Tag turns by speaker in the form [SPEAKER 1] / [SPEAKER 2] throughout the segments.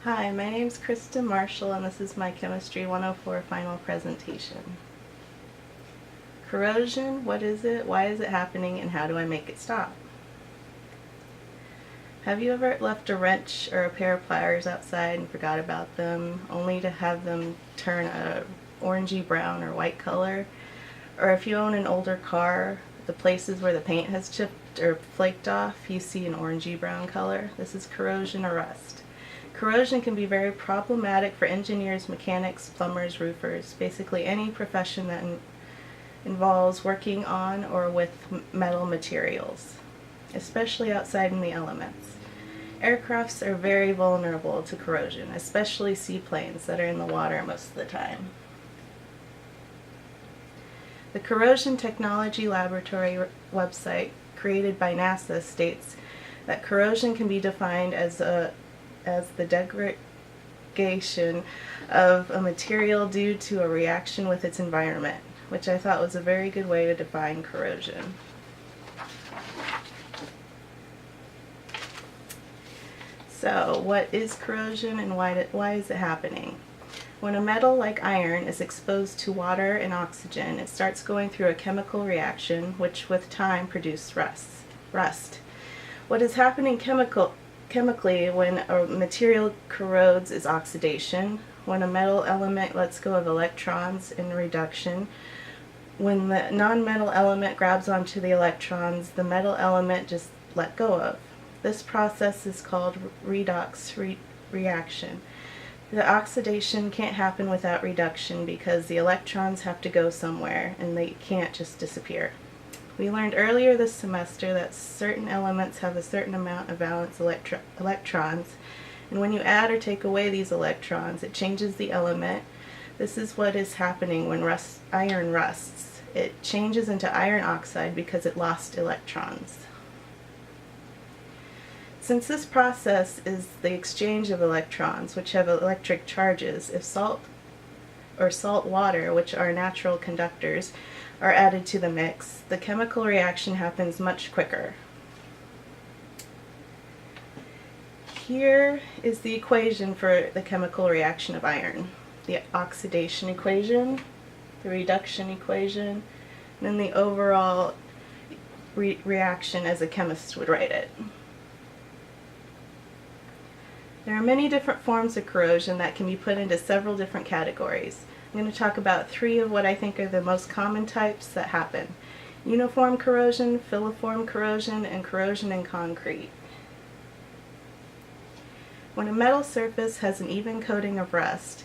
[SPEAKER 1] Hi, my name is Kristen Marshall and this is my Chemistry 104 final presentation. Corrosion, what is it, why is it happening, and how do I make it stop? Have you ever left a wrench or a pair of pliers outside and forgot about them, only to have them turn a orangey brown or white color? Or if you own an older car, the places where the paint has chipped or flaked off, you see an orangey brown color. This is corrosion or rust. Corrosion can be very problematic for engineers, mechanics, plumbers, roofers, basically any profession that involves working on or with metal materials, especially outside in the elements. Aircrafts are very vulnerable to corrosion, especially seaplanes that are in the water most of the time. The Corrosion Technology Laboratory website created by NASA states that corrosion can be defined as the degradation of a material due to a reaction with its environment, which I thought was a very good way to define corrosion. So, what is corrosion and why is it happening? When a metal like iron is exposed to water and oxygen, it starts going through a chemical reaction which with time produces rust. What is happening chemically when a material corrodes is oxidation. When a metal element lets go of electrons in reduction. When the non-metal element grabs onto the electrons, the metal element just let go of. This process is called redox reaction. The oxidation can't happen without reduction because the electrons have to go somewhere and they can't just disappear. We learned earlier this semester that certain elements have a certain amount of valence electrons, and when you add or take away these electrons, it changes the element. This is what is happening when iron rusts. It changes into iron oxide because it lost electrons. Since this process is the exchange of electrons, which have electric charges, if salt or salt water, which are natural conductors, are added to the mix, the chemical reaction happens much quicker. Here is the equation for the chemical reaction of iron. The oxidation equation, the reduction equation, and then the overall reaction as a chemist would write it. There are many different forms of corrosion that can be put into several different categories. I'm going to talk about three of what I think are the most common types that happen: uniform corrosion, filiform corrosion, and corrosion in concrete. When a metal surface has an even coating of rust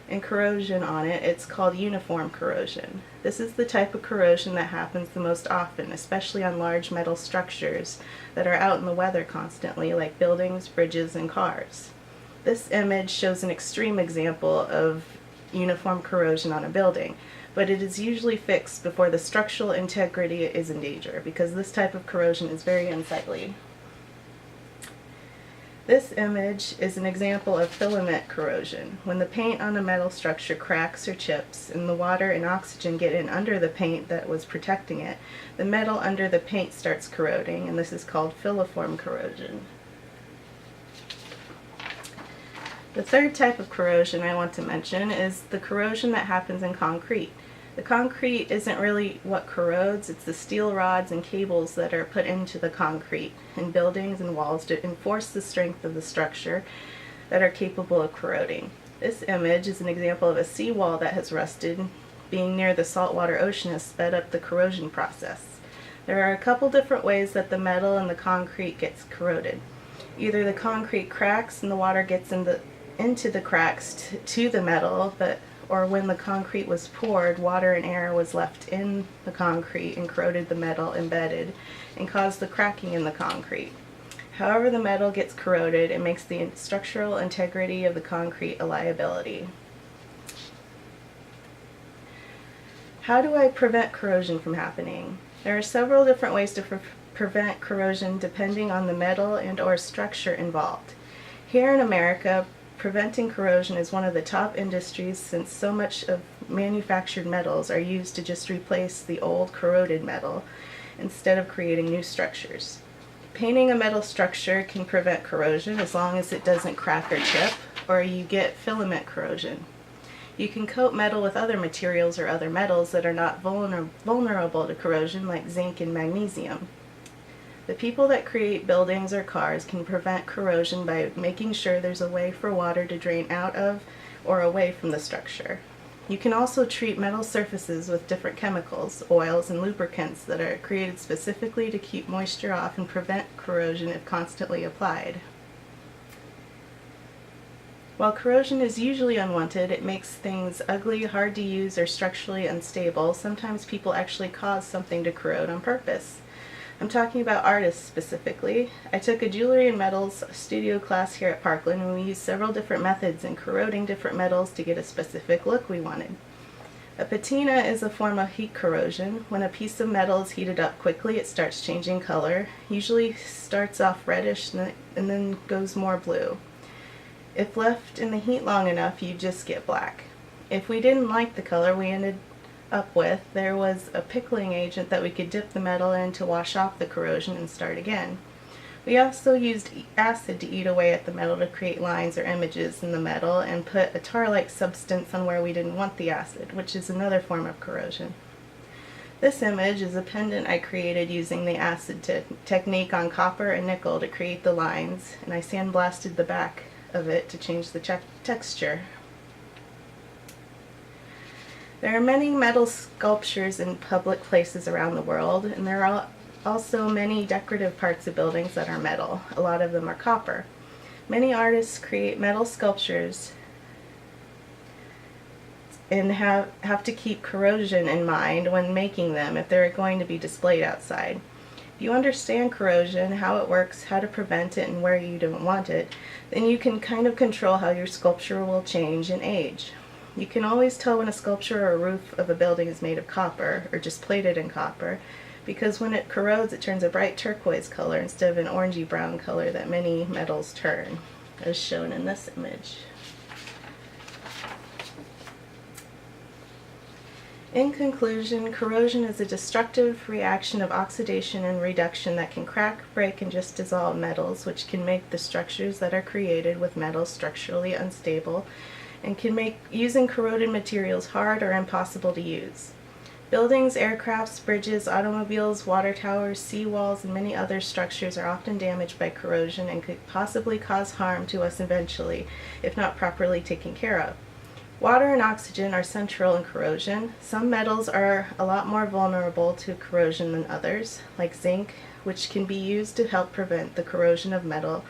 [SPEAKER 1] and corrosion on it, it's called uniform corrosion. This is the type of corrosion that happens the most often, especially on large metal structures that are out in the weather constantly, like buildings, bridges, and cars. This image shows an extreme example of uniform corrosion on a building, but it is usually fixed before the structural integrity is in danger, because this type of corrosion is very unsightly. This image is an example of filament corrosion. When the paint on a metal structure cracks or chips and the water and oxygen get in under the paint that was protecting it, the metal under the paint starts corroding, and this is called filiform corrosion. The third type of corrosion I want to mention is the corrosion that happens in concrete. The concrete isn't really what corrodes, it's the steel rods and cables that are put into the concrete in buildings and walls to enforce the strength of the structure that are capable of corroding. This image is an example of a seawall that has rusted. Being near the saltwater ocean has sped up the corrosion process. There are a couple different ways that the metal and the concrete gets corroded. Either the concrete cracks and the water gets into the cracks to the metal, or when the concrete was poured, water and air was left in the concrete and corroded the metal embedded and caused the cracking in the concrete. However the metal gets corroded, it makes the structural integrity of the concrete a liability. How do I prevent corrosion from happening? There are several different ways to prevent corrosion depending on the metal and or structure involved. Here in America, preventing corrosion is one of the top industries since so much of manufactured metals are used to just replace the old corroded metal instead of creating new structures. Painting a metal structure can prevent corrosion as long as it doesn't crack or chip. or you get filament corrosion. You can coat metal with other materials or other metals that are not vulnerable to corrosion, like zinc and magnesium. The people that create buildings or cars can prevent corrosion by making sure there's a way for water to drain out of or away from the structure. You can also treat metal surfaces with different chemicals, oils, and lubricants that are created specifically to keep moisture off and prevent corrosion if constantly applied. While corrosion is usually unwanted, it makes things ugly, hard to use, or structurally unstable. Sometimes people actually cause something to corrode on purpose. I'm talking about artists specifically. I took a jewelry and metals studio class here at Parkland, and we used several different methods in corroding different metals to get a specific look we wanted. A patina is a form of heat corrosion. When a piece of metal is heated up quickly, it starts changing color. Usually starts off reddish and then goes more blue. If left in the heat long enough, you just get black. If we didn't like the color we ended up with, there was a pickling agent that we could dip the metal in to wash off the corrosion and start again. We also used acid to eat away at the metal to create lines or images in the metal and put a tar-like substance on where we didn't want the acid, which is another form of corrosion. This image is a pendant I created using the acid technique on copper and nickel to create the lines, and I sandblasted the back of it to change the texture. There are many metal sculptures in public places around the world, and there are also many decorative parts of buildings that are metal. A lot of them are copper. Many artists create metal sculptures and have to keep corrosion in mind when making them if they're going to be displayed outside. If you understand corrosion, how it works, how to prevent it, and where you don't want it, then you can kind of control how your sculpture will change and age. You can always tell when a sculpture or a roof of a building is made of copper, or just plated in copper, because when it corrodes it turns a bright turquoise color instead of an orangey brown color that many metals turn, as shown in this image. In conclusion, corrosion is a destructive reaction of oxidation and reduction that can crack, break, and just dissolve metals, which can make the structures that are created with metals structurally unstable and can make using corroded materials hard or impossible to use. Buildings, aircrafts, bridges, automobiles, water towers, seawalls, and many other structures are often damaged by corrosion and could possibly cause harm to us eventually if not properly taken care of. Water and oxygen are central in corrosion. Some metals are a lot more vulnerable to corrosion than others, like zinc, which can be used to help prevent the corrosion of metal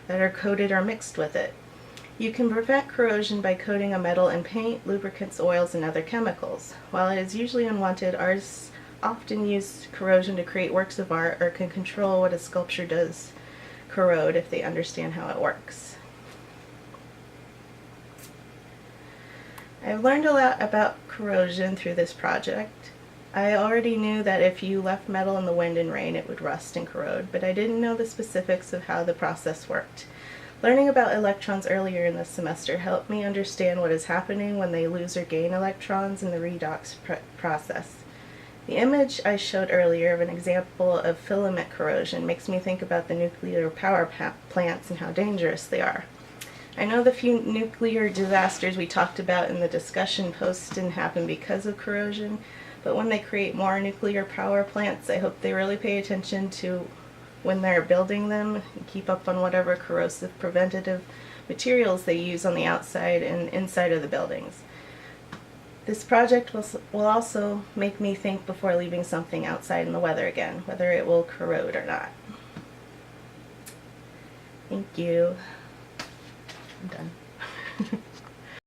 [SPEAKER 1] that are coated or mixed with it. You can prevent corrosion by coating a metal in paint, lubricants, oils, and other chemicals. While it is usually unwanted, artists often use corrosion to create works of art or can control what a sculpture does corrode if they understand how it works. I've learned a lot about corrosion through this project. I already knew that if you left metal in the wind and rain it would rust and corrode, but I didn't know the specifics of how the process worked. Learning about electrons earlier in the semester helped me understand what is happening when they lose or gain electrons in the redox process. The image I showed earlier of an example of filament corrosion makes me think about the nuclear power plants and how dangerous they are. I know the few nuclear disasters we talked about in the discussion post didn't happen because of corrosion, but when they create more nuclear power plants, I hope they really pay attention to when they're building them and keep up on whatever corrosive preventative materials they use on the outside and inside of the buildings. This project will also make me think before leaving something outside in the weather again, whether it will corrode or not. Thank you. I'm done.